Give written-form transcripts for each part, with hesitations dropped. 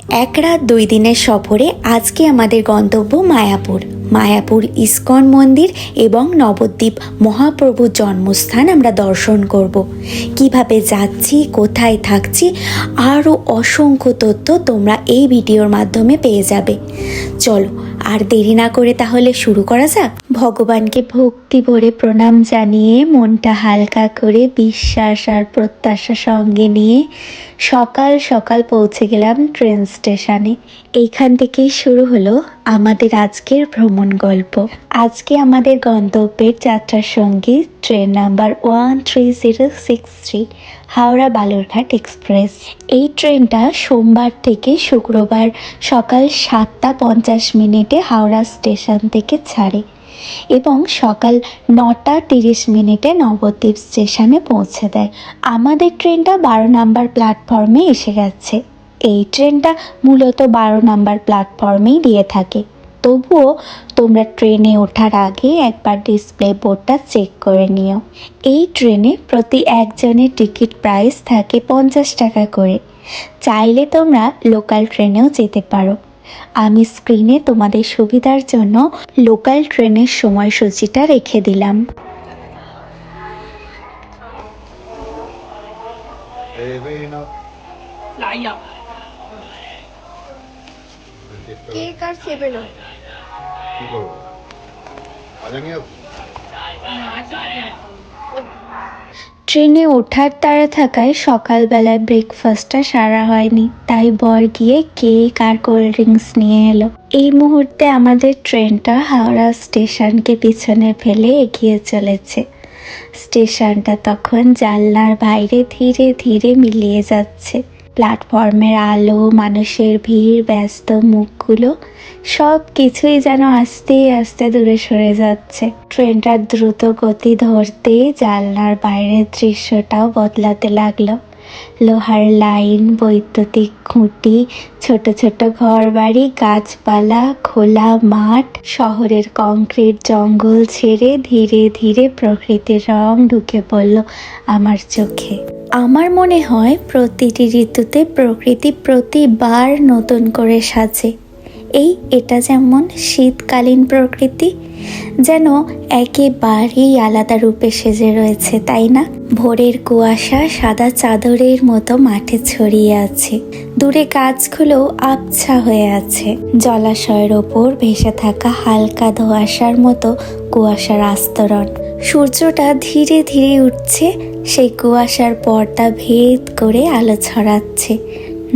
এক রাত 2 দিনের সফরে আজকে আমাদের গন্তব্য মায়াপুর। মায়াপুর ইস্কন মন্দির এবং নবদ্বীপ মহাপ্রভুর জন্মস্থান আমরা দর্শন করব। কিভাবে যাচ্ছি, কোথায় থাকছি, আরও অসংখ্য তথ্য তোমরা এই ভিডিওর মাধ্যমে পেয়ে যাবে। চলো আর দেরি না করে তাহলে শুরু করা যাক। ভগবানকে ভক্তি ভরে প্রণাম জানিয়ে মনটা হালকা করে বিশ্বাস আর প্রত্যাশা সঙ্গে নিয়ে সকাল সকাল পৌঁছে গেলাম ট্রেন স্টেশনে। এইখান থেকেই শুরু হলো আমাদের আজকের ভ্রমণ গল্প। আজকে আমাদের গন্তব্যের যাত্রার সঙ্গী train number 13063 Howrah Balurghat express. এই ট্রেনটা সোমবার থেকে শুক্রবার সকাল 7:50 হাওড়া স্টেশন থেকে ছাড়ে এবং সকাল 9:30 নবদ্বীপ স্টেশনে পৌঁছে দেয়। আমাদের ট্রেনটা 12 নম্বর প্ল্যাটফর্মে এসে গেছে। এই ট্রেনটা মূলত 12 নম্বর প্ল্যাটফর্মেই দিয়ে থাকে, তবুও তোমরা ট্রেনে ওঠার আগে একবার ডিসপ্লে বোর্ডটা চেক করে নিও। এই ট্রেনে প্রতি একজনের টিকিট প্রাইস থাকে 50 টাকা করে। চাইলে তোমরা লোকাল ট্রেনেও যেতে পারো। আমি স্ক্রিনে তোমাদের সুবিধার জন্য লোকাল ট্রেনের সময়সূচিটা রেখে দিলাম। ট্রেনে ওঠার তাড়া থাকায় সকালবেলায় ব্রেকফাস্টটা সারা হয়নি, তাই বর গিয়ে কেক আর কোল্ড ড্রিঙ্কস নিয়ে এলো। এই মুহূর্তে আমাদের ট্রেনটা হাওড়া স্টেশনকে পিছনে ফেলে এগিয়ে চলেছে। স্টেশনটা তখন জানলার বাইরে ধীরে ধীরে মিলিয়ে যাচ্ছে। প্ল্যাটফর্মের আলো, মানুষের ভিড়, ব্যস্ত মুখগুলো সব কিছুই যেন আস্তে আস্তে দূরে সরে যাচ্ছে। ট্রেনটার দ্রুত গতি ধরতে জানলার বাইরের দৃশ্যটাও বদলাতে লাগলো। লোহার লাইন, বৈদ্যুতিক খুঁটি, ছোট ছোট ঘরবাড়ি, গাছপালা, খোলা মাঠ, শহরের কংক্রিট জঙ্গল ছেড়ে ধীরে ধীরে প্রকৃতির রং ঢুকে পড়ল আমার চোখে। আমার মনে হয় প্রতিটি ঋতুতে প্রকৃতি প্রতিবার নতুন করে সাজে। এটা যেমন শীতকালীন প্রকৃতি, যেন একেবারেই আলাদা রূপে সেজে রয়েছে, তাই না? ভোরের কুয়াশা সাদা চাদরের মতো মাঠে ছড়িয়ে আছে। দূরে গাছগুলো আবছা হয়ে আছে। জলাশয়ের ওপর ভেসে থাকা হালকা ধোঁয়াশার মতো কুয়াশার আস্তরণ। সূর্যটা ধীরে ধীরে উঠছে, সেই কুয়াশার পর্দা ভেদ করে আলো ছড়াচ্ছে,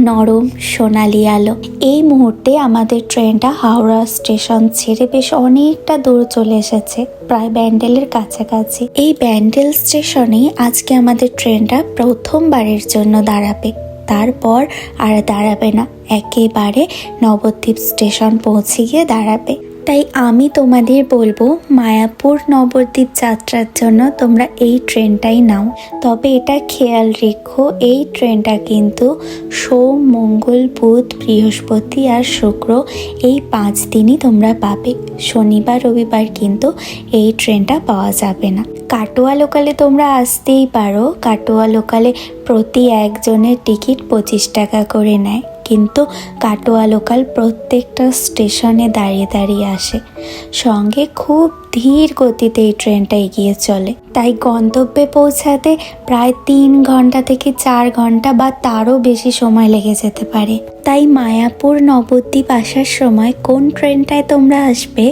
নরম সোনালি আলো। এই মুহূর্তে আমাদের ট্রেনটা হাওড়া স্টেশন ছেড়ে বেশ অনেকটা দূর চলে এসেছে, প্রায় ব্যান্ডেলের কাছাকাছি। এই ব্যান্ডেল স্টেশনে আজকে আমাদের ট্রেনটা প্রথমবারের জন্য দাঁড়াবে, তারপর আর দাঁড়াবে না, একেবারে নবদ্বীপ স্টেশন পৌঁছে গিয়ে দাঁড়াবে। তাই আমি তোমাদের বলবো, মায়াপুর নবদ্বীপ যাত্রার জন্য তোমরা এই ট্রেনটাই নাও। তবে এটা খেয়াল রেখো, এই ট্রেনটা কিন্তু সোম, মঙ্গল, বুধ, বৃহস্পতি আর শুক্র এই 5 দিনই তোমরা পাবে। শনিবার রবিবার কিন্তু এই ট্রেনটা পাওয়া যাবে না। কাটোয়া লোকালে তোমরা আসতেই পারো। কাটোয়া লোকালে প্রতি একজনের টিকিট 25 টাকা করে নেয়, কিন্তু কাটোয়া লোকাল প্রত্যেকটা স্টেশনে দাঁড়িয়ে দাঁড়িয়ে আসে। সঙ্গে খুব ধীর গতিতে এই ট্রেনটা এগিয়ে চলে, তাই গন্তব্যে পৌঁছাতে প্রায় 3 ঘন্টা থেকে 4 ঘন্টা বা তারও বেশি সময় লেগে যেতে পারে। তাই মায়াপুর নবদ্বীপ আসার সময় কোন ট্রেনটায় তোমরা আসবে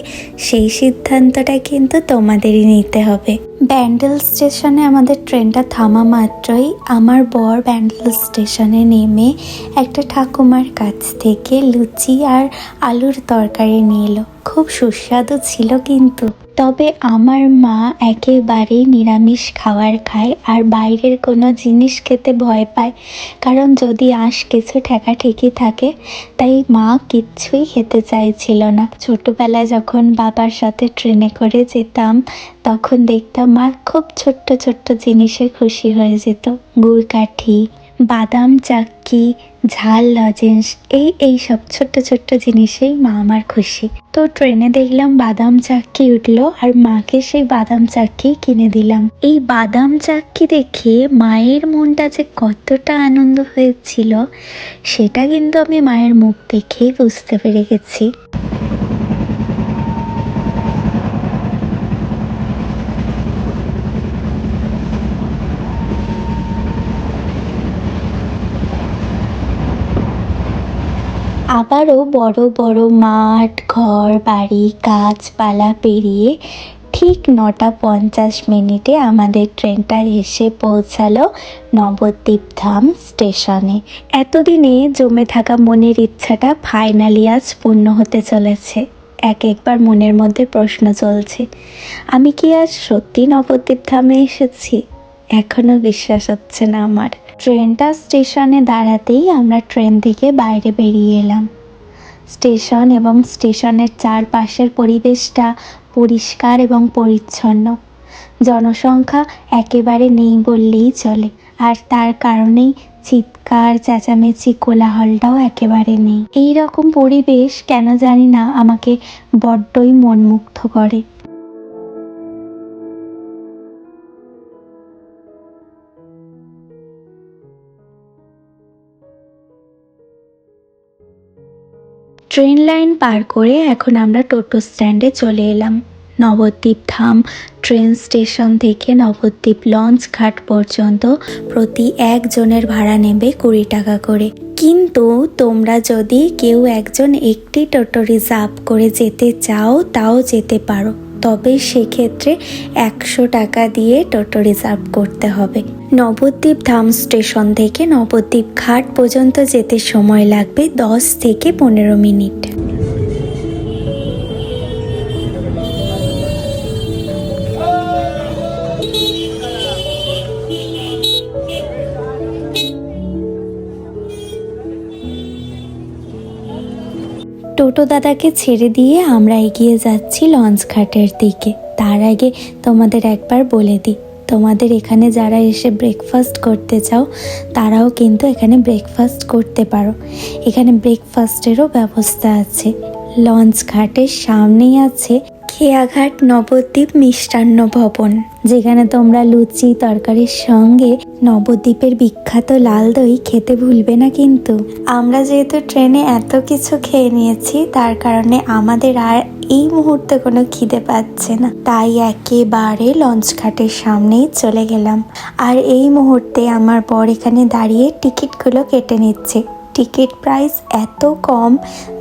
সেই সিদ্ধান্তটা কিন্তু তোমাদেরই নিতে হবে। ব্যান্ডেল স্টেশনে আমাদের ট্রেনটা থামা মাত্রই আমার বর ব্যান্ডেল স্টেশনে নেমে একটা ঠাকুমার কাছ থেকে লুচি আর আলুর তরকারি নিয়ে এলো। খুব সুস্বাদু ছিল কিন্তু। তবে আমার মা একেবারেই নিরামিষ খাবার খায় আর বাইরের কোনো জিনিস খেতে ভয় পায়, কারণ যদি কিছু ঠেকাঠেকি থাকে, তাই মা কিচ্ছুই খেতে চাইছিল না। ছোটবেলায় যখন বাবার সাথে ট্রেনে করে যেতাম, তখন দেখতাম মা খুব ছোট্ট ছোট্ট জিনিসে খুশি হয়ে যেত। গুড়কাঠি, বাদাম চাক্কি, ঝাল লজেন্স, এই সব ছোট্ট ছোট্ট জিনিসেই মা আমার খুশি। তো ট্রেনে দেখলাম বাদাম চাক্কি উঠলো, আর মাকে সেই বাদাম চাক্কি কিনে দিলাম। এই বাদাম চাক্কি দেখে মায়ের মনটা যে কতটা আনন্দ হয়েছিল সেটা কিন্তু আমি মায়ের মুখ দেখেই বুঝতে পেরে গেছি। আবারও বড় বড় মাঠ, ঘর বাড়ি, গাছপালা পেরিয়ে ঠিক 9:50 আমাদের ট্রেনটা এসে পৌঁছালো নবদ্বীপ ধাম স্টেশনে। এতদিনে জমে থাকা মনের ইচ্ছাটা ফাইনালি আজ পূর্ণ হতে চলেছে। একবার মনের মধ্যে প্রশ্ন চলছে, আমি কি আজ সত্যি নবদ্বীপ ধামে এসেছি? এখনো বিশ্বাস হচ্ছে না আমার। ট্রেনটা স্টেশনে দাঁড়াতেই আমরা ট্রেন থেকে বাইরে বেরিয়ে এলাম। স্টেশন এবং স্টেশনের চারপাশের পরিবেশটা পরিষ্কার এবং পরিচ্ছন্ন। জনসংখ্যা একেবারে নেই বললেই চলে, আর তার কারণেই চিৎকার চেঁচামেচি কোলাহলটাও একেবারে নেই। এই রকম পরিবেশ কেন জানি না আমাকে বড্ডই মনমুগ্ধ করে। ট্রেন লাইন পার করে এখন আমরা টোটো স্ট্যান্ডে চলে এলাম। নবদ্বীপ ধাম ট্রেন স্টেশন থেকে নবদ্বীপ লঞ্চ ঘাট পর্যন্ত প্রতি একজনের ভাড়া নেবে 20 টাকা করে। কিন্তু তোমরা যদি কেউ একজন একটি টোটো রিজার্ভ করে যেতে চাও তাও যেতে পারো, তবে সেক্ষেত্রে 100 টাকা দিয়ে টোটো রিজার্ভ করতে হবে। নবদ্বীপ ধাম স্টেশন থেকে নবদ্বীপ ঘাট পর্যন্ত যেতে সময় লাগবে 10 থেকে 15 মিনিট। টোটো দাদাকে ছেড়ে দিয়ে আমরা এগিয়ে যাচ্ছি লঞ্চ ঘাটের দিকে। তার আগে তোমাদের একবার বলে দিই, তোমাদের এখানে যারা এসে ব্রেকফাস্ট করতে চাও তারাও কিন্তু এখানে ব্রেকফাস্ট করতে পারো। এখানে ব্রেকফাস্টেরও ব্যবস্থা আছে। লঞ্চ ঘাটের সামনেই আছে খেয়াঘাট নবদ্বীপ মিষ্টান্ন ভবন, যেখানে তোমরা লুচি তরকারির সঙ্গে নবদ্বীপের বিখ্যাত লাল দই খেতে ভুলবে না কিন্তু। আমরা যেহেতু ট্রেনে এত কিছু খেয়ে নিয়েছি তার কারণে আমাদের আর এই মুহূর্তে কোনো খিদে পাচ্ছে না, তাই একেবারে লঞ্চ ঘাটের সামনেই চলে গেলাম। আর এই মুহূর্তে আমার বর এখানে দাঁড়িয়ে টিকিটগুলো কেটে নিচ্ছে। টিকিট প্রাইস এত কম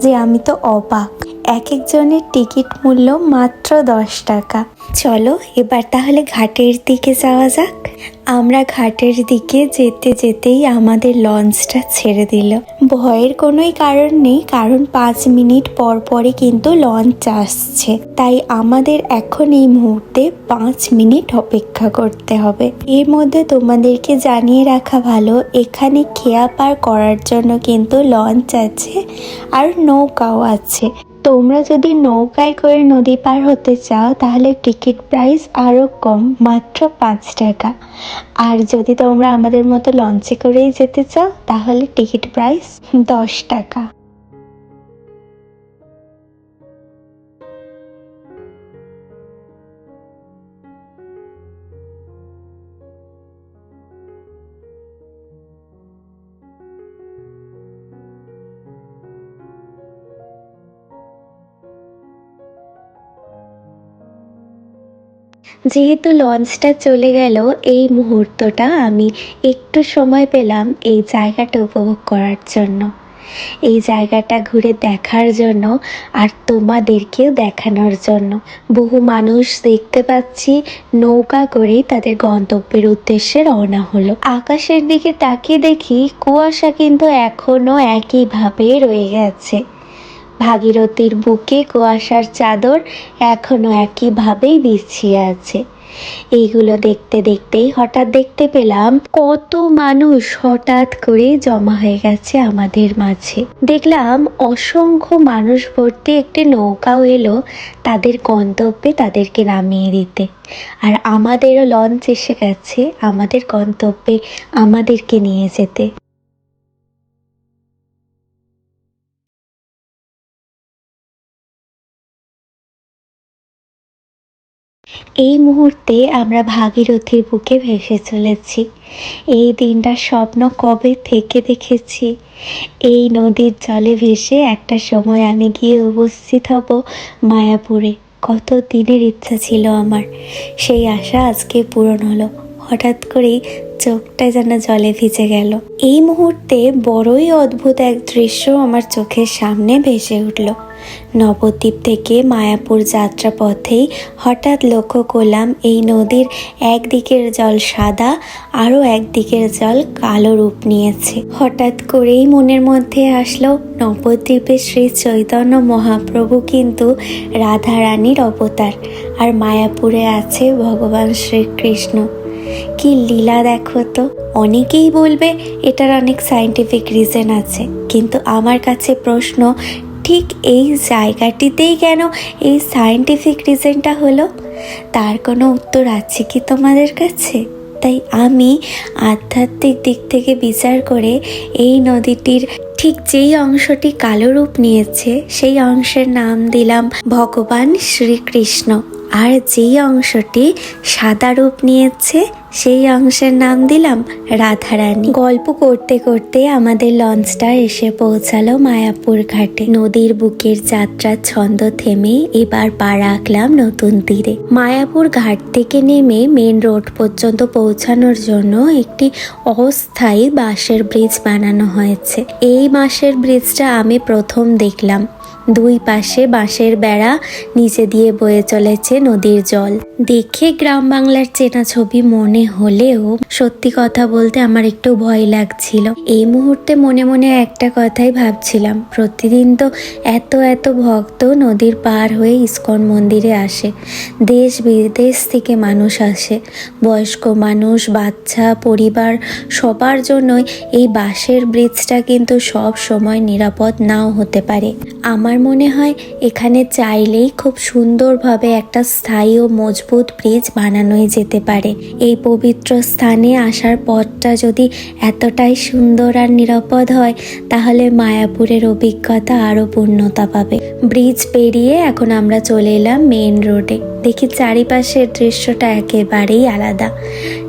যে আমি তো অবাক। এক একজনের টিকিট মূল্য মাত্র 10 টাকা। চলো এবার তাহলে ঘাটের দিকে যাওয়া যাক। আমরা ঘাটের দিকে যেতে যেতেই আমাদের লঞ্চটা ছেড়ে দিল। ভয়ের কোনোই কারণ নেই, কারণ 5 মিনিট পর পরই কিন্তু লঞ্চ আসছে, তাই আমাদের এখন এই মুহূর্তে 5 মিনিট অপেক্ষা করতে হবে। এর মধ্যে তোমাদেরকে জানিয়ে রাখা ভালো, এখানে খেয়া পার করার জন্য কিন্তু লঞ্চ আছে আর নৌকাও আছে। তোমরা যদি নৌকায় করে নদী পার হতে চাও তাহলে টিকিট প্রাইস আরও কম, মাত্র 5 টাকা। আর যদি তোমরা আমাদের মতো লঞ্চে করেই যেতে চাও তাহলে টিকিট প্রাইস 10 টাকা। যেহেতু লঞ্চটা চলে গেল, এই মুহূর্তটা আমি একটু সময় পেলাম এই জায়গাটা উপভোগ করার জন্য, এই জায়গাটা ঘুরে দেখার জন্য আর তোমাদেরকেও দেখানোর জন্য। বহু মানুষ দেখতে পাচ্ছি নৌকা করে তাদের গন্তব্যের উদ্দেশ্যে রওনা হলো। আকাশের দিকে তাকিয়ে দেখি কুয়াশা কিন্তু এখনো একইভাবে রয়ে গেছে। ভাগীরথীর বুকে কুয়াশার চাদর এখনো একইভাবেই বিছিয়ে আছে। এইগুলো দেখতে দেখতেই হঠাৎ দেখতে পেলাম কত মানুষ হঠাৎ করে জমা হয়ে গেছে আমাদের মাঝে। দেখলাম অসংখ্য মানুষ ভর্তি একটি নৌকাও এলো তাদের গন্তব্যে তাদেরকে নামিয়ে দিতে। আর আমাদেরও লঞ্চ এসে গেছে আমাদের গন্তব্যে আমাদেরকে নিয়ে যেতে। এই মুহূর্তে আমরা ভাগীরথীর বুকে ভেসে চলেছি। এই দিনটার স্বপ্ন কবে থেকে দেখেছি। এই নদীর জলে ভেসে একটা সময় আমি গিয়ে উপস্থিত হব মায়াপুরে। কত দিনের ইচ্ছা ছিল আমার, সেই আশা আজকে পূরণ হলো। হঠাৎ করেই চোখটা যেন জলে ভিজে গেল। এই মুহূর্তে বড়ই অদ্ভুত এক দৃশ্য আমার চোখের সামনে ভেসে উঠল। নবদ্বীপ থেকে মায়াপুর যাত্রা পথেই হঠাৎ লক্ষ্য করলাম এই নদীর একদিকের জল সাদা, আরও একদিকের জল কালো রূপ নিয়েছে। হঠাৎ করেই মনের মধ্যে আসলো নবদ্বীপে শ্রী চৈতন্য মহাপ্রভু কিন্তু রাধা রানীর অবতার, আর মায়াপুরে আছে ভগবান শ্রীকৃষ্ণ। কি লীলা দেখো তো। অনেকেই বলবে এটার অনেক সায়েন্টিফিক রিজন আছে, কিন্তু আমার কাছে প্রশ্ন, ঠিক এই জায়গাটিতেই কেন এই সায়েন্টিফিক রিজনটা হলো? তার কোনো উত্তর আছে কি তোমাদের কাছে? তাই আমি আধ্যাত্মিক দিক থেকে বিচার করে এই নদীটির ঠিক যেই অংশটি কালো রূপ নিয়েছে সেই অংশের নাম দিলাম ভগবান শ্রীকৃষ্ণ, আর যেই অংশটি সাদা রূপ নিয়েছে সেই অংশের নাম দিলাম রাধারানী। গল্প করতে করতে আমাদের লঞ্চটা এসে পৌঁছালো মায়াপুর ঘাটে। নদীর বুকের যাত্রার ছন্দ থেমে এবার পা রাখলাম নতুন তীরে। মায়াপুর ঘাট থেকে নেমে মেন রোড পর্যন্ত পৌঁছানোর জন্য একটি অস্থায়ী বাঁশের ব্রিজ বানানো হয়েছে। এই বাঁশের ব্রিজটা আমি প্রথম দেখলাম। দুই পাশে বাঁশের বেড়া, নিচে দিয়ে বয়ে চলেছে নদীর জল। দেখে গ্রাম বাংলার চেনা ছবি মনে হলেও সত্যি কথা বলতে আমার একটু ভয় লাগছিল। এই মুহূর্তে মনে মনে একটা কথাই ভাবছিলাম, প্রতিদিন তো এত এত ভক্ত নদীর পার হয়ে ইস্কন মন্দিরে আসে, দেশ বিদেশ থেকে মানুষ আসে, বয়স্ক মানুষ, বাচ্চা, পরিবার সবার জন্যই এই বাঁশের ব্রিজটা কিন্তু সব সময় নিরাপদ নাও হতে পারে। আমার মনে হয় এখানে চাইলেই খুব সুন্দরভাবে একটা স্থায়ী ও মজবুত ব্রিজ বানানোই যেতে পারে। এই পবিত্র স্থানে আসার পথটা যদি এতটাই সুন্দর আর নিরাপদ হয়, তাহলে মায়াপুরের অভিজ্ঞতা আরও পূর্ণতা পাবে। ব্রিজ পেরিয়ে এখন আমরা চলে এলাম মেইন রোডে। দেখি চারিপাশের দৃশ্যটা একেবারেই আলাদা।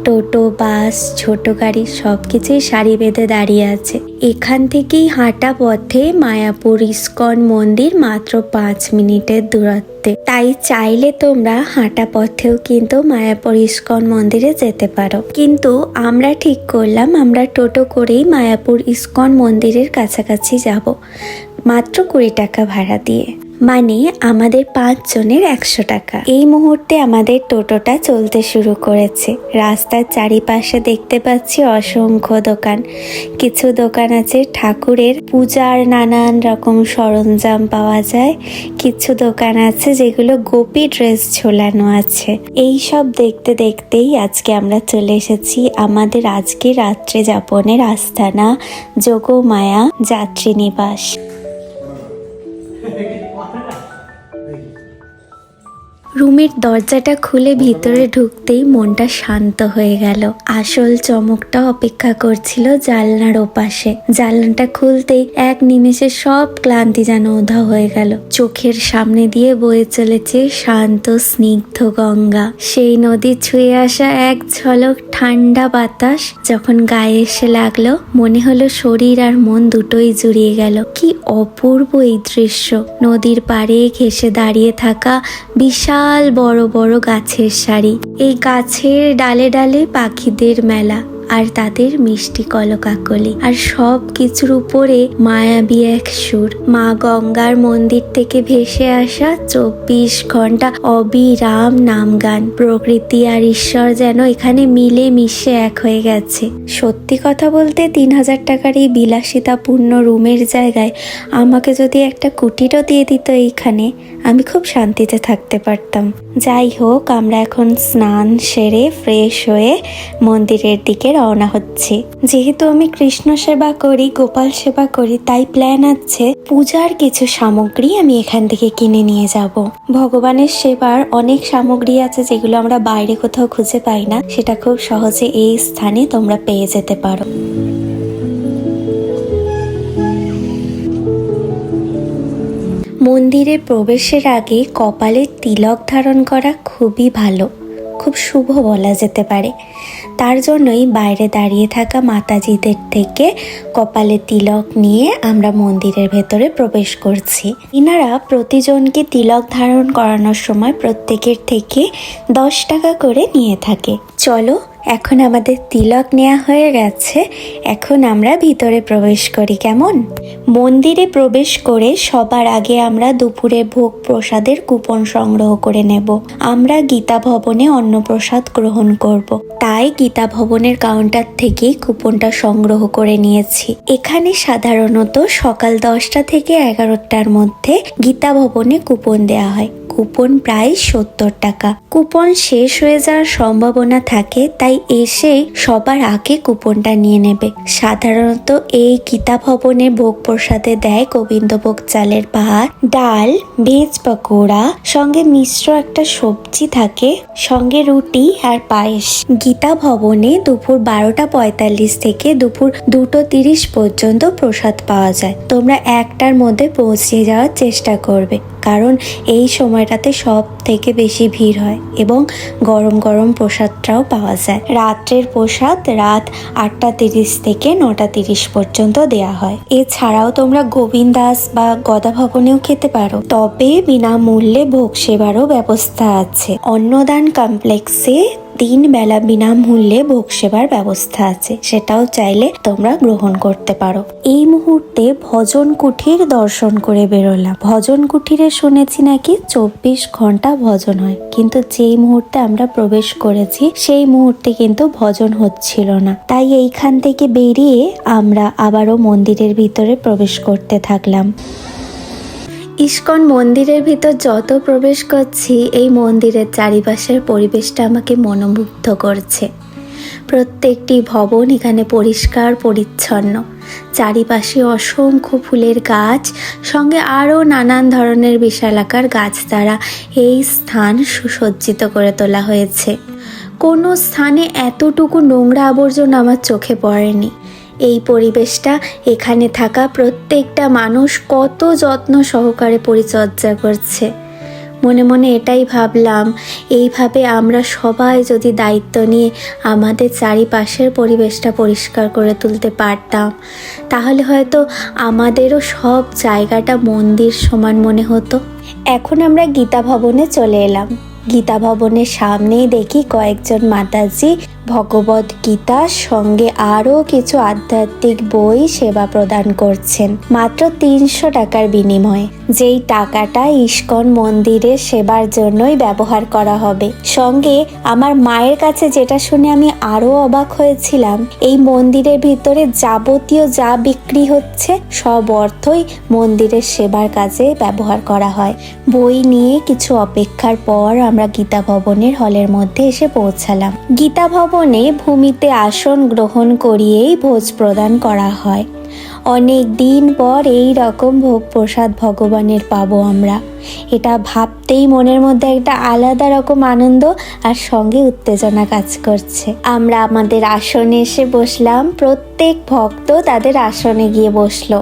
টোটো, বাস, ছোট গাড়ি সব কিছুই সারি বেঁধে দাঁড়িয়ে আছে। এখান থেকেই হাঁটা পথে মায়াপুর ইস্কন মন্দির মাত্র 5 মিনিটের দূরত্বে। তাই চাইলে তোমরা হাঁটা পথেও কিন্তু মায়াপুর ইস্কন মন্দিরে যেতে পারো। কিন্তু আমরা ঠিক করলাম আমরা টোটো করেই মায়াপুর ইস্কন মন্দিরের কাছাকাছি যাব, মাত্র 20 টাকা ভাড়া দিয়ে, মানে আমাদের 5 জনের 100 টাকা। এই মুহূর্তে আমাদের টোটোটা চলতে শুরু করেছে। রাস্তার চারিপাশে দেখতে পাচ্ছি অসংখ্য দোকান। কিছু দোকান আছে ঠাকুরের পূজার নানান রকম সরঞ্জাম পাওয়া যায়, কিছু দোকান আছে যেগুলো গোপী ড্রেস ঝোলানো আছে। এই সব দেখতে দেখতেই আজকে আমরা চলে এসেছি আমাদের আজকে রাত্রে যাপনের আস্তানা যোগমায়া যাত্রী নিবাস। রুমের দরজাটা খুলে ভিতরে ঢুকতেই মনটা শান্ত হয়ে গেল। আসল চমকটা অপেক্ষা করছিল জানলার ওপাশে। জানলাটা খুলতেই এক নিমেষে সব ক্লান্তি যেন উধাও হয়ে গেল। চোখের সামনে দিয়ে বয়ে চলেছে শান্ত স্নিগ্ধ গঙ্গা। সেই নদী ছুঁয়ে আসা এক ঝলক ঠান্ডা বাতাস যখন গায়ে এসে লাগলো, মনে হলো শরীর আর মন দুটোই জুড়িয়ে গেল। কি অপূর্ব এই দৃশ্য! নদীর পাড়ে ঘেঁষে দাঁড়িয়ে থাকা বিশাল বড় বড় গাছের সারি, এই গাছের ডালে ডালে পাখিদের মেলা, আর তাদের মিষ্টি কলকাকলি, আর সব কিছুর উপরে মায়াবী এক সুর, মা গঙ্গার মন্দির থেকে ভেসে আসা 24 ঘন্টা অবিরাম নাম গান। প্রকৃতি আর ঈশ্বর যেন এখানে মিলে মিশে এক হয়ে গেছে। সত্যি কথা বলতে 3000 টাকার এই বিলাসিতাপূর্ণ রুমের জায়গায় আমাকে যদি একটা কুটিরও দিয়ে দিত এইখানে, আমি খুব শান্তিতে থাকতে পারতাম। যাই হোক, আমরা এখন স্নান সেরে ফ্রেশ হয়ে মন্দিরের দিকে রওনা হচ্ছি। যেহেতু আমি কৃষ্ণ সেবা করি, গোপাল সেবা করি, তাই প্ল্যান আছে পূজার কিছু সামগ্রী আমি এখান থেকে কিনে নিয়ে যাব। ভগবানের সেবার অনেক সামগ্রী আছে যেগুলো আমরা বাইরে কোথাও খুঁজে পাই না, সেটা খুব সহজে এই স্থানে তোমরা পেয়ে যেতে পারো। মন্দিরে প্রবেশের আগে কপালে তিলক ধারণ করা খুবই ভালো, খুব শুভ বলা যেতে পারে। তার জন্যই বাইরে দাঁড়িয়ে থাকা মাতাজিদের থেকে কপালে তিলক নিয়ে আমরা মন্দিরের ভেতরে প্রবেশ করছি। ইনারা প্রতিজনকে তিলক ধারণ করানোর সময় প্রত্যেকের থেকে 10 টাকা করে নিয়ে থাকে। চলো, এখন আমাদের তিলক নেওয়া হয়ে গেছে, এখন আমরা ভিতরে প্রবেশ করি। কেমন? মন্দিরে প্রবেশ করে সবার আগে আমরা দুপুরে ভোগ প্রসাদের কুপন সংগ্রহ করে নেব। আমরা গীতা ভবনে অন্নপ্রসাদ গ্রহণ করব, তাই গীতা ভবনের কাউন্টার থেকেই কুপনটা সংগ্রহ করে নিয়েছি। এখানে সাধারণত সকাল 10টা থেকে 11টার মধ্যে গীতা ভবনে কুপন দেওয়া হয়। কুপন প্রায় 70 টাকা। কুপন শেষ হয়ে যাওয়ার সম্ভাবনা থাকে, তাই এসেই সবার আগে কুপনটা নিয়ে নেবে। সাধারণত এই গীতা ভবনে ভোগ প্রসাদে দেয় গোবিন্দভোগ চালের ভাত, ডাল, ভেজ পকোড়া, সঙ্গে মিশ্র একটা সবজি থাকে, সঙ্গে রুটি আর পায়েস। গীতা ভবনে দুপুর 12:45 থেকে দুপুর 2:30 পর্যন্ত প্রসাদ পাওয়া যায়। তোমরা 1টার মধ্যে পৌঁছে যাওয়ার চেষ্টা করবে, কারণ এই সময়টাতে সব থেকে বেশি ভিড় হয় এবং গরম গরম প্রসাদটাও পাওয়া যায়। রাত্রের প্রসাদ রাত 8:30 থেকে 9:30 পর্যন্ত দেয়া হয়। এছাড়াও তোমরা গোবিন্দাস বা গদা ভবনেও খেতে পারো, তবে বিনামূল্যে ভোগ সেবারও ব্যবস্থা আছে। অন্নদান কমপ্লেক্সে 3 বেলা বিনামূল্যে ভোগ সেবার ব্যবস্থা আছে, সেটাও চাইলে তোমরা গ্রহণ করতে পারো। এই মুহূর্তে ভজন কুঠির দর্শন করে বেরোলাম। ভজন কুঠিরে শুনেছি নাকি 24 ঘন্টা ভজন হয়, কিন্তু যেই মুহূর্তে আমরা প্রবেশ করেছি সেই মুহূর্তে কিন্তু ভজন হচ্ছিল না। তাই এইখান থেকে বেরিয়ে আমরা আবারও মন্দিরের ভিতরে প্রবেশ করতে থাকলাম। ইস্কন মন্দিরের ভিতর যত প্রবেশ করছি, এই মন্দিরের চারিপাশের পরিবেশটা আমাকে মনোমুগ্ধ করছে। প্রত্যেকটি ভবন এখানে পরিষ্কার পরিচ্ছন্ন, চারিপাশে অসংখ্য ফুলের গাছ, সঙ্গে আরও নানান ধরনের বিশালাকার গাছ দ্বারা এই স্থান সুসজ্জিত করে তোলা হয়েছে। কোনো স্থানে এতটুকু নোংরা আবর্জনা আমার চোখে পড়েনি। এই পরিবেশটা, এখানে থাকা প্রত্যেকটা মানুষ কত যত্ন সহকারে পরিচর্যা করছে। মনে মনে এটাই ভাবলাম, এইভাবে আমরা সবাই যদি দায়িত্ব নিয়ে আমাদের চারিপাশের পরিবেশটা পরিষ্কার করে তুলতে পারতাম, তাহলে হয়তো আমাদেরও সব জায়গাটা মন্দির সমান মনে হতো। এখন আমরা গীতা ভবনে চলে এলাম। গীতা ভবনের সামনেই দেখি কয়েকজন মাতাজি ভগবত গীতার সঙ্গে আরও কিছু আধ্যাত্মিক বই সেবা প্রদান করছেন, মাত্র 300 টাকার বিনিময়ে। যেই টাকাটা ইস্কন মন্দিরের সেবার জন্যই ব্যবহার করা হবে। সঙ্গে আমার মায়ের কাছে যেটা শুনে আমি আরও অবাক হয়েছিলাম, এই মন্দিরের ভিতরে যাবতীয় যা বিক্রি হচ্ছে সব অর্থই মন্দিরের সেবার কাজে ব্যবহার করা হয়। বই নিয়ে কিছু অপেক্ষার পর আমরা গীতা ভবনের হলের মধ্যে এসে পৌঁছালাম। গীতা ভবনে ভূমিতে আসন গ্রহণ করিয়েই ভোজ প্রদান করা হয়। অনেক দিন পর এই রকম ভোগ প্রসাদ ভগবানের পাবো আমরা, এটা ভাবতেই মনের মধ্যে একটা আলাদা রকম আনন্দ আর সঙ্গে উত্তেজনা কাজ করছে। আমরা আমাদের আসনে এসে বসলাম। প্রত্যেক ভক্ত তাদের আসনে গিয়ে বসলো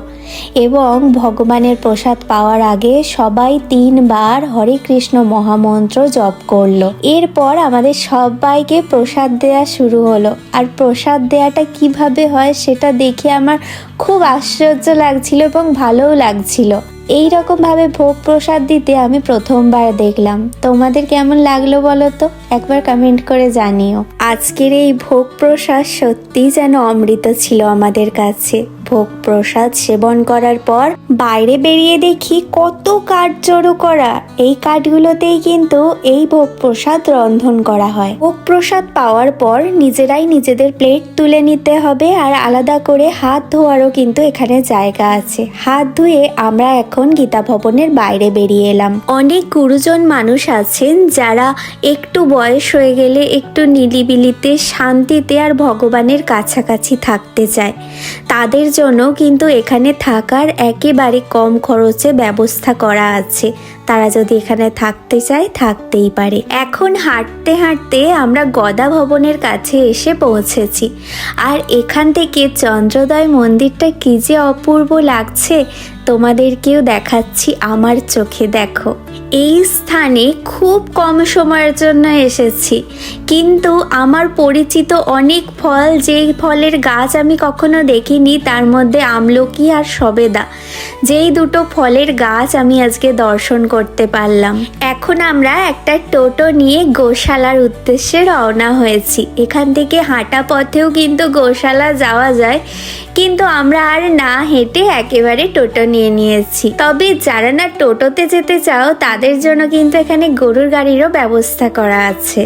এবং ভগবানের প্রসাদ পাওয়ার আগে সবাই 3 বার হরে কৃষ্ণ মহামন্ত্র জপ করলো। এরপর আমাদের সবাইকে প্রসাদ দেয়া শুরু হলো। আর প্রসাদ দেয়াটা কিভাবে হয় সেটা দেখে আমার খুব আশ্চর্য লাগছিল এবং ভালোও লাগছিল। এই রকম ভাবে ভোগ প্রসাদ দিতে আমি প্রথমবার দেখলাম। তোমাদের কেমন লাগলো বলো তো, একবার কমেন্ট করে জানিও। আজকের এই ভোগ প্রসাদ সত্যিই যেন অমৃত ছিল আমাদের কাছে। ভোগ প্রসাদ সেবন করার পর বাইরে বেরিয়ে দেখি কত কাঠ জড়ো করা। এই কাঠগুলোতেই কিন্তু এই ভোগ প্রসাদ রন্ধন করা হয়। ভোগ প্রসাদ পাওয়ার পর নিজেরাই নিজেদের প্লেট তুলে নিতে হবে, আর আলাদা করে হাত ধোয়ারও কিন্তু এখানে জায়গা আছে। হাত ধুয়ে আমরা এখন গীতা ভবনের বাইরে বেরিয়ে এলাম। অনেক গুরুজন মানুষ আছেন যারা একটু বয়স হয়ে গেলে একটু নিরিবিলিতে, শান্তিতে আর ভগবানের কাছাকাছি থাকতে চায়। তাদের জন্য কিন্তু এখানে থাকার একেবারে কম খরচে ব্যবস্থা করা আছে। তারা যদি এখানে থাকতে চায় থাকতেই পারে। এখন হাঁটতে হাঁটতে আমরা গদা ভবনের কাছে এসে পৌঁছেছি। আর এখান থেকে চন্দ্রোদয় মন্দিরটা কি যে অপূর্ব লাগছে, তোমাদেরকেও দেখাচ্ছি আমার চোখে। দেখো, এই স্থানে খুব কম সময়ের জন্য এসেছি, কিন্তু আমার পরিচিত অনেক ফল, যেই ফলের গাছ আমি কখনো দেখিনি, তার মধ্যে আমলকি আর সবেদা, যেই দুটো ফলের গাছ আমি আজকে দর্শন করতে পারলাম। এখন আমরা একটা টোটো নিয়ে গোশালার উদ্দেশ্যে রওনা হয়েছি। এখান থেকে হাঁটা পথেও কিন্তু গোশালা যাওয়া যায়, কিন্তু আমরা আর না হেঁটে একেবারে টোটো নিয়ে নিয়েছি। তবে যারা না টোটোতে যেতে চাও তাদের জন্য কিন্তু এখানে গরুর গাড়িরও ব্যবস্থা করা আছে।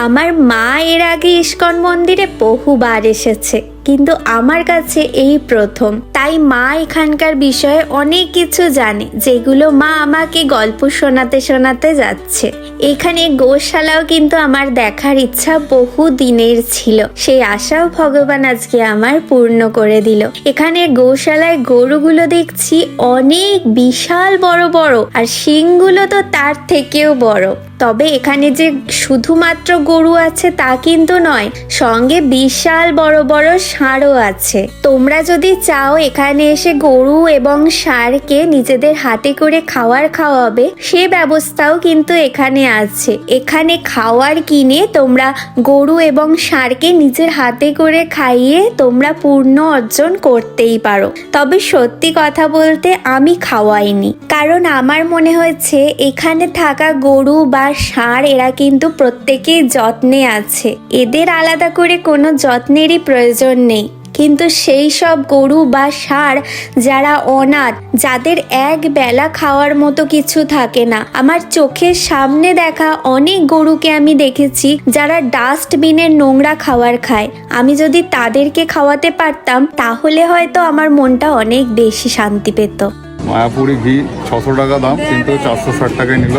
আমার মা এর আগে ইস্কন মন্দিরে বহুবার এসেছে, কিন্তু আমার কাছে এই প্রথম। তাই মা এখানকার বিষয়ে অনেক কিছু জানে, যেগুলো মা আমাকে গল্প শোনাতে শোনাতে যাচ্ছে। এখানে গোশালাও কিন্তু আমার দেখার ইচ্ছা বহু দিনের ছিল, সেই আশাও ভগবান আজকে আমার পূর্ণ করে দিল। এখানে গোশালায় গরুগুলো দেখছি অনেক বিশাল বড় বড়, আর শিংগুলো তো তার থেকেও বড়। তবে এখানে যে শুধুমাত্র গরু আছে তা কিন্তু নয়, সঙ্গে বিশাল বড় বড় ষাঁড়ও আছে। তোমরা যদি চাও এখানে এসে গরু এবং ষাঁড়কে নিজেদের হাতে করে খাওয়াবে, সে ব্যবস্থাও কিন্তু এখানে আছে। এখানে খাওয়ার কিনে তোমরা গরু এবং ষাঁড়কে নিজের হাতে করে খাইয়ে তোমরা পূর্ণ অর্জন করতেই পারো। তবে সত্যি কথা বলতে আমি খাওয়াইনি, কারণ আমার মনে হয়েছে এখানে থাকা গরু বা ষাঁড় এরা কিন্তু প্রত্যেকেই যত্নে আছে, এদের আলাদা করে কোনো যত্নেরই প্রয়োজন নেই। কিন্তু সেই সব গরু বা ষাঁড় যারা অনাথ, যাদের এক বেলা খাওয়ার মতো কিছু থাকে না, আমার চোখের সামনে দেখা অনেক গরুকে আমি দেখেছি যারা ডাস্টবিনের নোংরা খাবার খায়। আমি যদি তাদেরকে খাওয়াতে পারতাম তাহলে হয়তো আমার মনটা অনেক বেশি শান্তি পেত। মায়াপুরি ঘি 600 টাকা দাম, কিন্তু 460 টাকায় নিল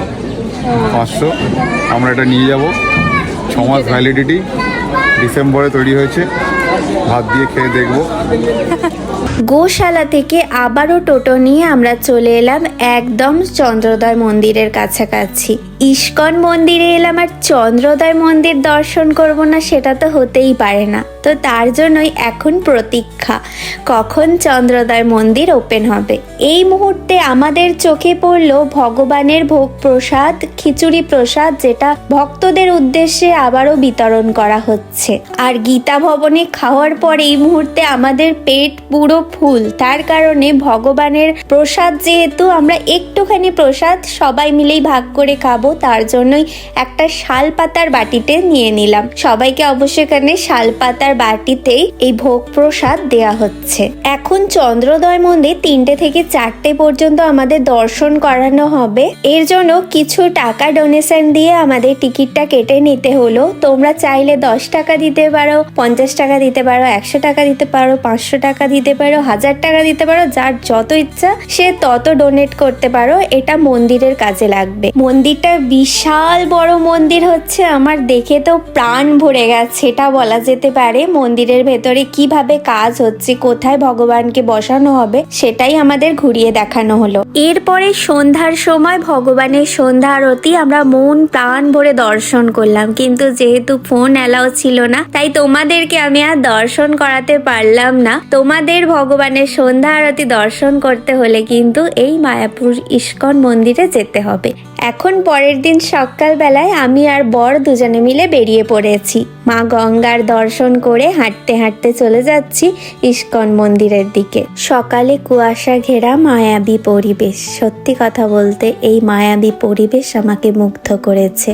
500। আমরা এটা নিয়ে যাব। 6 মাস ভ্যালিডিটি, ডিসেম্বরে তৈরি হয়েছে। ভাত দিয়ে খেয়ে দেখবো। গোশালা থেকে আবারও টোটো নিয়ে আমরা চলে এলাম একদম চন্দ্রোদয় মন্দিরের কাছাকাছি। ইস্কন মন্দিরে এলাম আর চন্দ্রোদয় মন্দির দর্শন করব না, সেটা তো হতেই পারে না। তো তার জন্যই এখন প্রতীক্ষা কখন চন্দ্রোদয় মন্দির ওপেন হবে। এই মুহূর্তে আমাদের চোখে পড়ল ভগবানের ভোগ প্রসাদ, খিচুড়ি প্রসাদ, যেটা ভক্তদের উদ্দেশ্যে আবারও বিতরণ করা হচ্ছে। আর গীতা ভবনে খাওয়ার পর এই মুহূর্তে আমাদের পেট পুরো ফুল। তার কারণে ভগবানের প্রসাদ, যেহেতু আমরা একটুখানি প্রসাদ সবাই মিলেই ভাগ করে খাবো, তার জন্যই একটা শাল পাতার বাটিতে নিয়ে নিলাম। সবাইকে অবশ্যই এখানে শাল পাতার বাটিতেই এই ভোগ প্রসাদ দেয়া হচ্ছে। এখন চন্দ্রোদয় মন্দির 3টে থেকে 4টে পর্যন্ত আমাদের দর্শন করানো হবে। এর জন্য কিছু টাকা ডোনেশন দিয়ে আমাদের টিকিটটা কেটে নিতে হলো। তোমরা চাইলে 10 টাকা দিতে পারো, 50 টাকা দিতে পারো, 100 টাকা দিতে পারো, 500 টাকা দিতে পারো, 1000 টাকা দিতে পারো, যার যত ইচ্ছা সে তত ডোনেট করতে পারো। এটা মন্দিরের কাজে লাগবে। মন্দিরটা বিশাল বড় মন্দির হচ্ছে, আমার দেখে তো প্রাণ ভরে গেছে এটা বলা যেতে পারে। মন্দিরের ভেতরে কিভাবে কাজ হচ্ছে, কোথায় ভগবানকে বসানো হবে, সেটাই আমাদের ঘুরিয়ে দেখানো হলো। এরপরে সন্ধ্যার সময় ভগবানের সন্ধ্যা আরতি আমরা মন প্রাণ ভরে দর্শন করলাম, কিন্তু যেহেতু ফোন অ্যালাউ ছিল না, তাই তোমাদেরকে আমি আর দর্শন করাতে পারলাম না। তোমাদের ভগবানের সন্ধ্যা আরতি দর্শন করতে হলে কিন্তু এই মায়াপুর ইস্কন মন্দিরে যেতে হবে। এখন পরের পরের দিন সকালবেলায় আমি আর বর দুজনে মিলে বেরিয়ে পড়েছি। মা গঙ্গার দর্শন করে হাঁটতে হাঁটতে চলে যাচ্ছি ইস্কন মন্দিরের দিকে। সকালে কুয়াশা ঘেরা মায়াবী পরিবেশ, সত্যি কথা বলতে এই মায়াবী পরিবেশ আমাকে মুগ্ধ করেছে।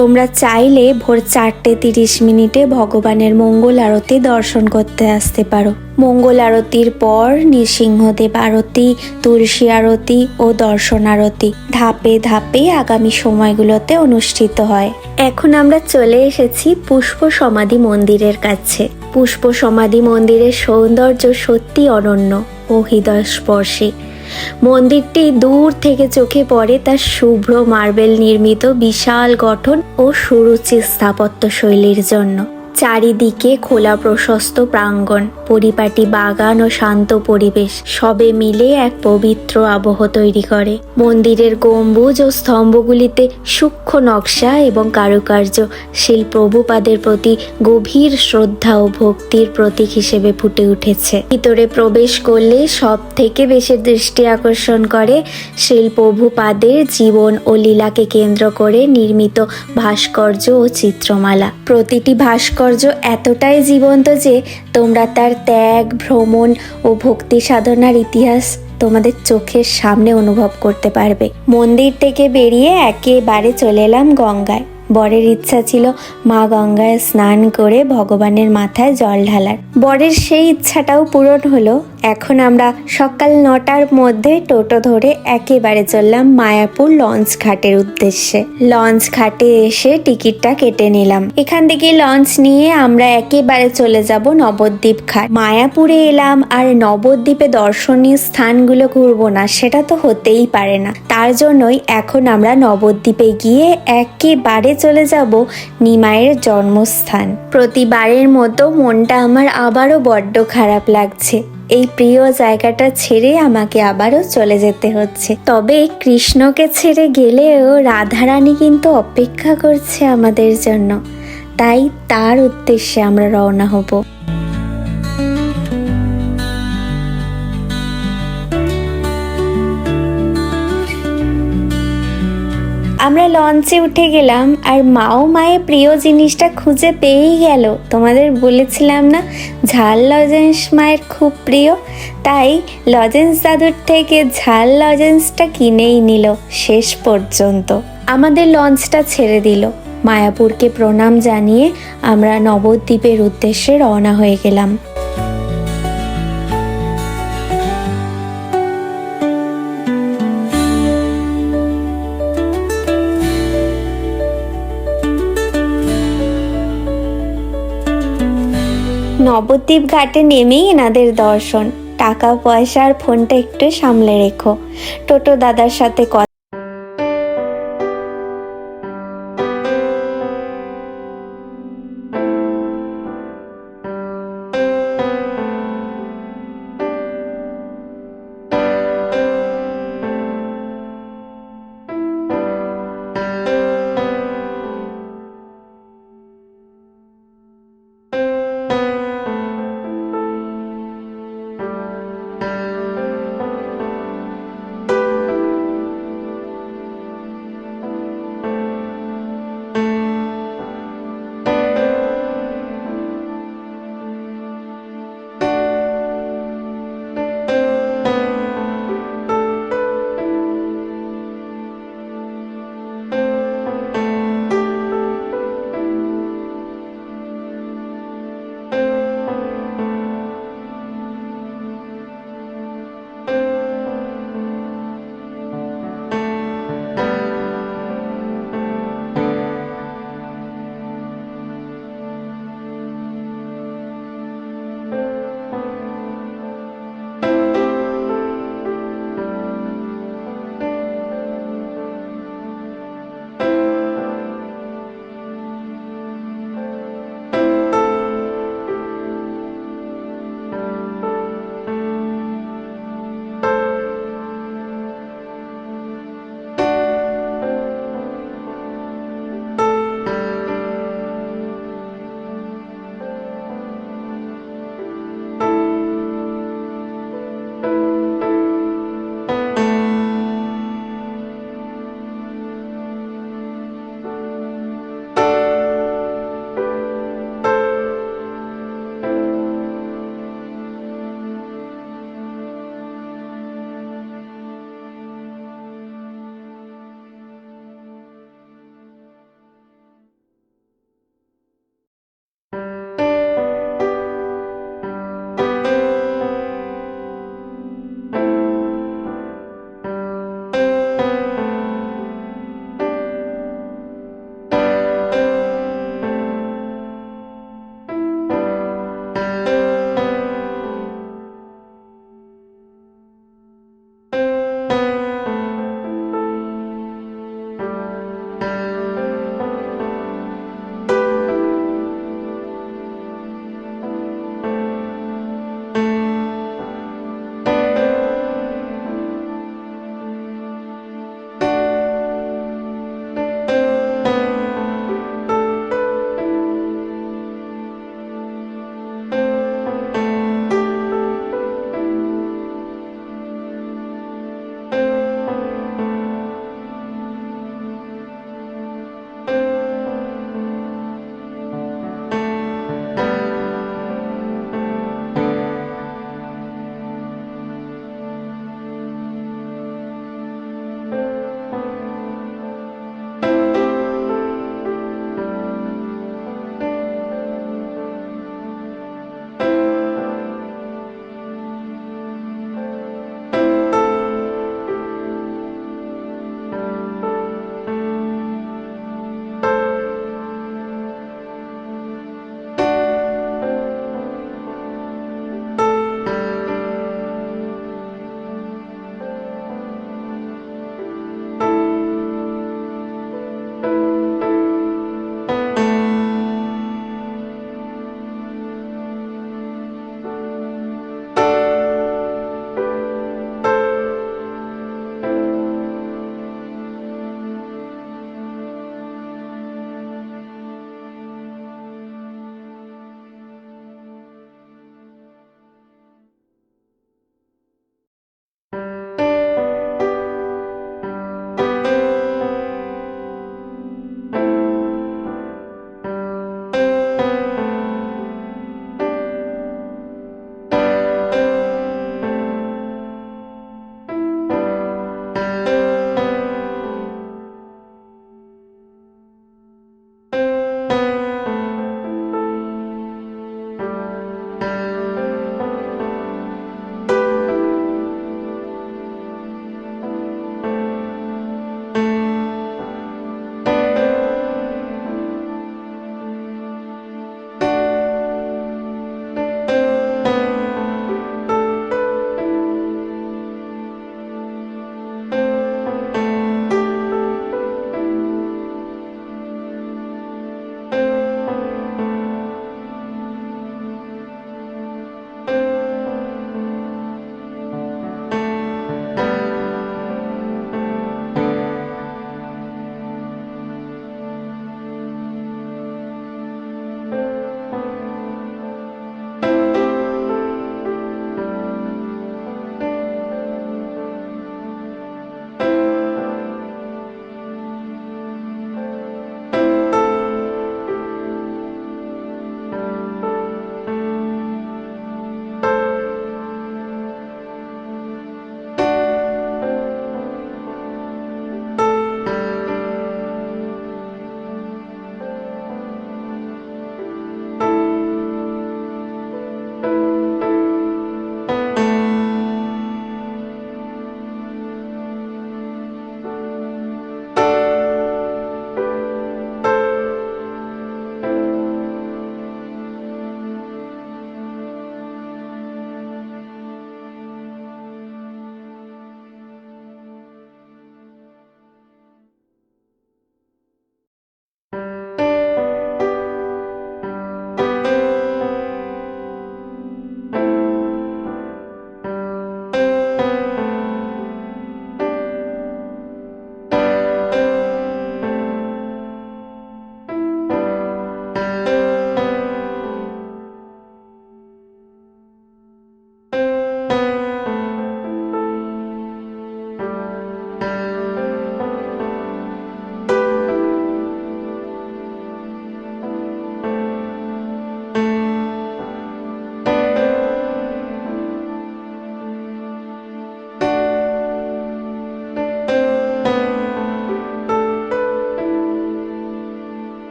তোমরা চাইলে ভোর 4:30 ভগবানের মঙ্গল আরতি দর্শন করতে আসতে পারো। মঙ্গল আরতির পর নৃসিংহদেব আরতি, তুলসী আরতি ও দর্শন আরতি ধাপে ধাপে আগামী সময়গুলোতে অনুষ্ঠিত হয়। এখন আমরা চলে এসেছি পুষ্প সমাধি মন্দিরের কাছে। পুষ্প সমাধি মন্দিরের সৌন্দর্য সত্যি অনন্য ও হৃদয়স্পর্শী। মন্দিরটি দূর থেকে চোখে পড়ে তার শুভ্র মার্বেল নির্মিত বিশাল গঠন ও সুরুচি স্থাপত্য শৈলীর জন্য। চারিদিকে খোলা প্রশস্ত প্রাঙ্গণ, পরিপাটি বাগান ও শান্ত পরিবেশ সবে মিলে এক পবিত্র আবহ তৈরি করে। মন্দিরের গম্বুজ ও স্তম্ভগুলিতে সূক্ষ্ম নকশা এবং কারুকার্য শিল প্রভুপাদের প্রতি গভীর শ্রদ্ধা ও ভক্তির প্রতীক হিসেবে ফুটে উঠেছে। ভিতরে প্রবেশ করলে সব থেকে বেশি দৃষ্টি আকর্ষণ করে শিল প্রভুপাদের জীবন ও লীলাকে কেন্দ্র করে নির্মিত ভাস্কর্য ও চিত্রমালা। প্রতিটি ভাস্কর্য এতটাই জীবন্ত যে তোমরা তার ত্যাগ, ভ্রমণ ও ভক্তি সাধনার ইতিহাস তোমাদের চোখের সামনে অনুভব করতে পারবে। মন্দির থেকে বেরিয়ে একেবারে চলে এলাম গঙ্গায়। বরের ইচ্ছা ছিল মা গঙ্গায় স্নান করে ভগবানের মাথায় জল ঢালার। বরের সেই ইচ্ছাটাও পূরণ হলো। এখন আমরা সকাল 9টার মধ্যে টোটো ধরে একেবারে চললাম মায়াপুর লঞ্চ ঘাটের উদ্দেশ্যে। লঞ্চ ঘাটে এসে টিকিটটা কেটে নিলাম। এখান থেকে লঞ্চ নিয়ে আমরা একেবারে চলে যাব নবদ্বীপ ঘাট। মায়াপুরে এলাম আর নবদ্বীপে দর্শনীয় স্থানগুলো ঘুরবো না, সেটা তো হতেই পারে না। তার জন্যই এখন আমরা নবদ্বীপে গিয়ে একেবারে চলে যাব নিমাইয়ের জন্মস্থান। প্রতিবারের মতো মনটা আমার আবারও বড্ড খারাপ লাগছে। এই প্রিয় জায়গাটা ছেড়ে আমাকে আবারও চলে যেতে হচ্ছে। তবে কৃষ্ণকে ছেড়ে গেলেও রাধারানী কিন্তু অপেক্ষা করছে আমাদের জন্য, তাই তার উদ্দেশ্যে আমরা রওনা হব। আমরা লঞ্চে উঠে গেলাম আর মাও মায়ের প্রিয় জিনিসটা খুঁজে পেয়েই গেল। তোমাদের বলেছিলাম না ঝাল লজেন্স মায়ের খুব প্রিয়, তাই লজেন্স দাদুর থেকে ঝাল লজেন্সটা কিনেই নিল শেষ পর্যন্ত। আমাদের লঞ্চটা ছেড়ে দিল। মায়াপুরকে প্রণাম জানিয়ে আমরা নবদ্বীপের উদ্দেশ্যে রওনা হয়ে গেলাম। নবদ্বীপ ঘাটে নেমেই এনাদের দর্শন। টাকা পয়সার ফোনটা একটু সামলে রেখো। টোটো দাদার সাথে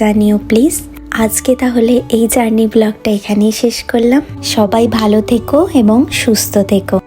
জানিও প্লিজ। আজকে তাহলে এই জার্নি ব্লগটা এখানেই শেষ করলাম। সবাই ভালো থেকো এবং সুস্থ থেকো।